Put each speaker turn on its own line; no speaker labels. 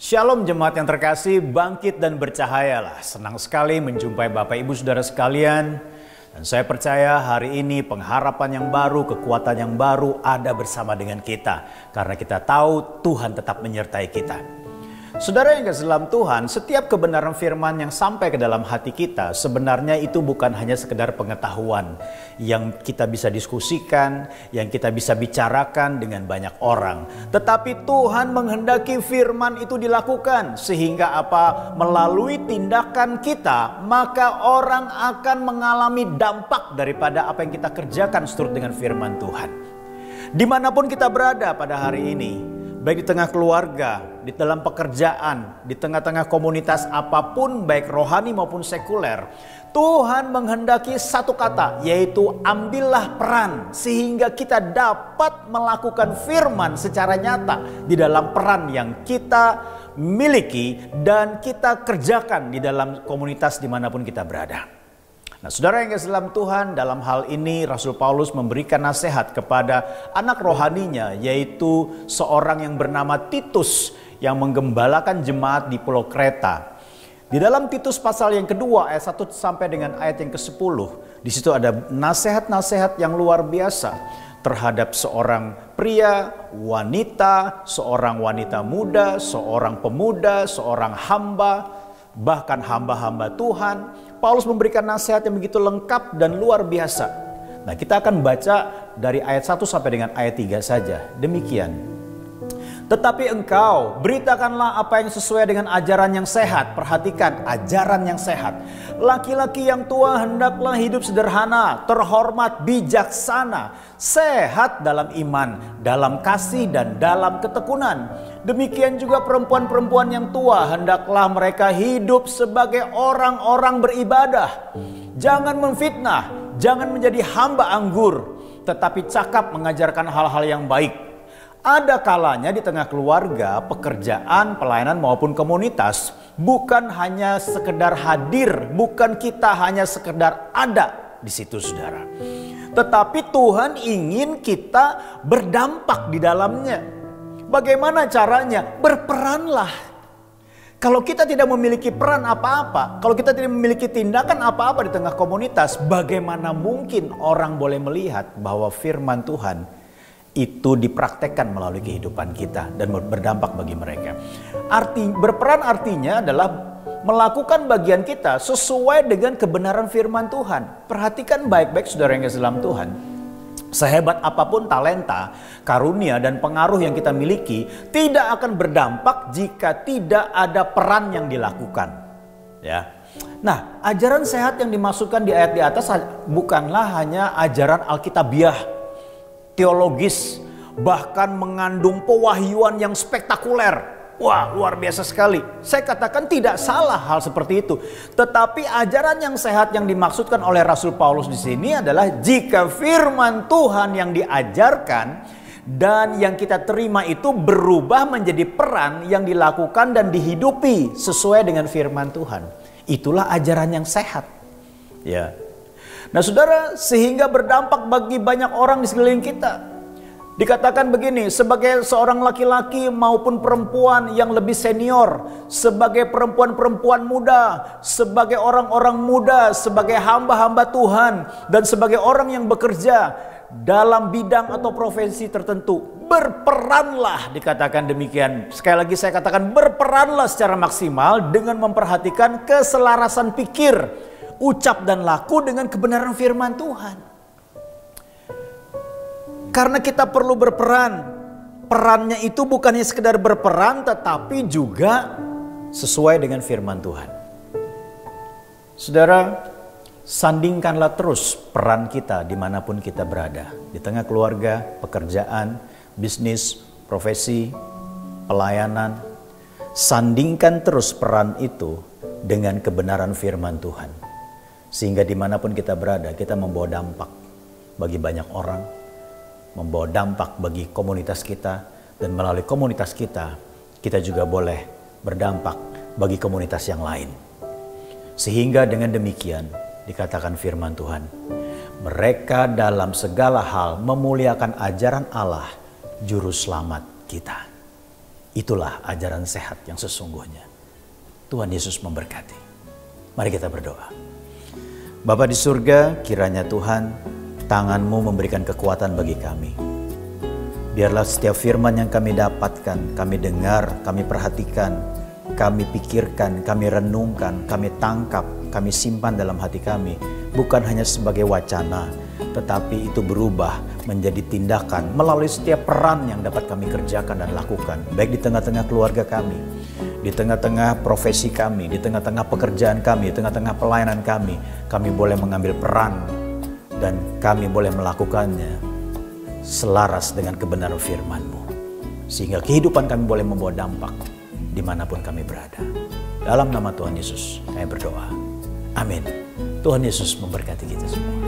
Shalom jemaat yang terkasih, bangkit dan bercahayalah. Senang sekali menjumpai Bapak Ibu Saudara sekalian. Dan saya percaya hari ini pengharapan yang baru, kekuatan yang baru ada bersama dengan kita. Karena kita tahu Tuhan tetap menyertai kita. Saudara yang kasih dalam Tuhan, setiap kebenaran firman yang sampai ke dalam hati kita sebenarnya itu bukan hanya sekedar pengetahuan yang kita bisa diskusikan, yang kita bisa bicarakan dengan banyak orang. Tetapi Tuhan menghendaki firman itu dilakukan sehingga melalui tindakan kita, maka orang akan mengalami dampak daripada apa yang kita kerjakan seturut dengan firman Tuhan. Dimanapun kita berada pada hari ini, baik di tengah keluarga, di dalam pekerjaan, di tengah-tengah komunitas apapun, baik rohani maupun sekuler, Tuhan menghendaki satu kata, yaitu ambillah peran, sehingga kita dapat melakukan firman secara nyata di dalam peran yang kita miliki dan kita kerjakan di dalam komunitas dimanapun kita berada. Nah, saudara yang kasih dalam Tuhan, dalam hal ini Rasul Paulus memberikan nasihat kepada anak rohaninya, yaitu seorang yang bernama Titus yang menggembalakan jemaat di Pulau Kreta. Di dalam Titus pasal yang kedua ayat 1 sampai dengan ayat yang ke-10, di situ ada nasihat-nasihat yang luar biasa terhadap seorang pria, wanita, seorang wanita muda, seorang pemuda, seorang hamba, bahkan hamba-hamba Tuhan. Paulus memberikan nasihat yang begitu lengkap dan luar biasa. Nah, kita akan baca dari ayat 1 sampai dengan ayat 3 saja. Demikian. Tetapi engkau beritakanlah apa yang sesuai dengan ajaran yang sehat. Perhatikan, ajaran yang sehat. Laki-laki yang tua hendaklah hidup sederhana, terhormat, bijaksana, sehat dalam iman, dalam kasih dan dalam ketekunan. Demikian juga perempuan-perempuan yang tua, hendaklah mereka hidup sebagai orang-orang beribadah. Jangan memfitnah, jangan menjadi hamba anggur, tetapi cakap mengajarkan hal-hal yang baik. Ada kalanya di tengah keluarga, pekerjaan, pelayanan maupun komunitas, bukan hanya sekedar hadir, bukan kita hanya sekedar ada di situ, saudara. Tetapi Tuhan ingin kita berdampak di dalamnya. Bagaimana caranya? Berperanlah. Kalau kita tidak memiliki peran apa-apa, kalau kita tidak memiliki tindakan apa-apa di tengah komunitas, bagaimana mungkin orang boleh melihat bahwa firman Tuhan itu dipraktekkan melalui kehidupan kita dan berdampak bagi mereka. Berperan artinya adalah melakukan bagian kita sesuai dengan kebenaran firman Tuhan. Perhatikan baik-baik saudara yang kasih dalam Tuhan. Sehebat apapun talenta, karunia dan pengaruh yang kita miliki, tidak akan berdampak jika tidak ada peran yang dilakukan. Ya. Nah, ajaran sehat yang dimasukkan di ayat di atas bukanlah hanya ajaran alkitabiah, teologis, bahkan mengandung pewahyuan yang spektakuler. Wah, luar biasa sekali. Saya katakan tidak salah hal seperti itu. Tetapi ajaran yang sehat yang dimaksudkan oleh Rasul Paulus di sini adalah jika firman Tuhan yang diajarkan dan yang kita terima itu berubah menjadi peran yang dilakukan dan dihidupi sesuai dengan firman Tuhan. Itulah ajaran yang sehat. Ya. Nah, saudara, sehingga berdampak bagi banyak orang di sekeliling kita. Dikatakan begini, sebagai seorang laki-laki maupun perempuan yang lebih senior, sebagai perempuan-perempuan muda, sebagai orang-orang muda, sebagai hamba-hamba Tuhan, dan sebagai orang yang bekerja dalam bidang atau profesi tertentu, berperanlah, dikatakan demikian. Sekali lagi saya katakan, berperanlah secara maksimal dengan memperhatikan keselarasan pikir, ucap dan laku dengan kebenaran firman Tuhan. Karena kita perlu berperan. Perannya itu bukannya sekedar berperan, tetapi juga sesuai dengan firman Tuhan. Saudara, sandingkanlah terus peran kita dimanapun kita berada. Di tengah keluarga, pekerjaan, bisnis, profesi, pelayanan. Sandingkan terus peran itu dengan kebenaran firman Tuhan. Sehingga dimanapun kita berada, kita membawa dampak bagi banyak orang, membawa dampak bagi komunitas kita, dan melalui komunitas kita, kita juga boleh berdampak bagi komunitas yang lain. Sehingga dengan demikian, dikatakan firman Tuhan, mereka dalam segala hal memuliakan ajaran Allah, Juru Selamat kita. Itulah ajaran sehat yang sesungguhnya. Tuhan Yesus memberkati. Mari kita berdoa. Bapa di surga, kiranya Tuhan, tangan-Mu memberikan kekuatan bagi kami. Biarlah setiap firman yang kami dapatkan, kami dengar, kami perhatikan, kami pikirkan, kami renungkan, kami tangkap, kami simpan dalam hati kami. Bukan hanya sebagai wacana, tetapi itu berubah menjadi tindakan melalui setiap peran yang dapat kami kerjakan dan lakukan. Baik di tengah-tengah keluarga kami, di tengah-tengah profesi kami, di tengah-tengah pekerjaan kami, di tengah-tengah pelayanan kami boleh mengambil peran dan kami boleh melakukannya selaras dengan kebenaran firman-Mu. Sehingga kehidupan kami boleh membawa dampak dimanapun kami berada. Dalam nama Tuhan Yesus kami berdoa. Amin. Tuhan Yesus memberkati kita semua.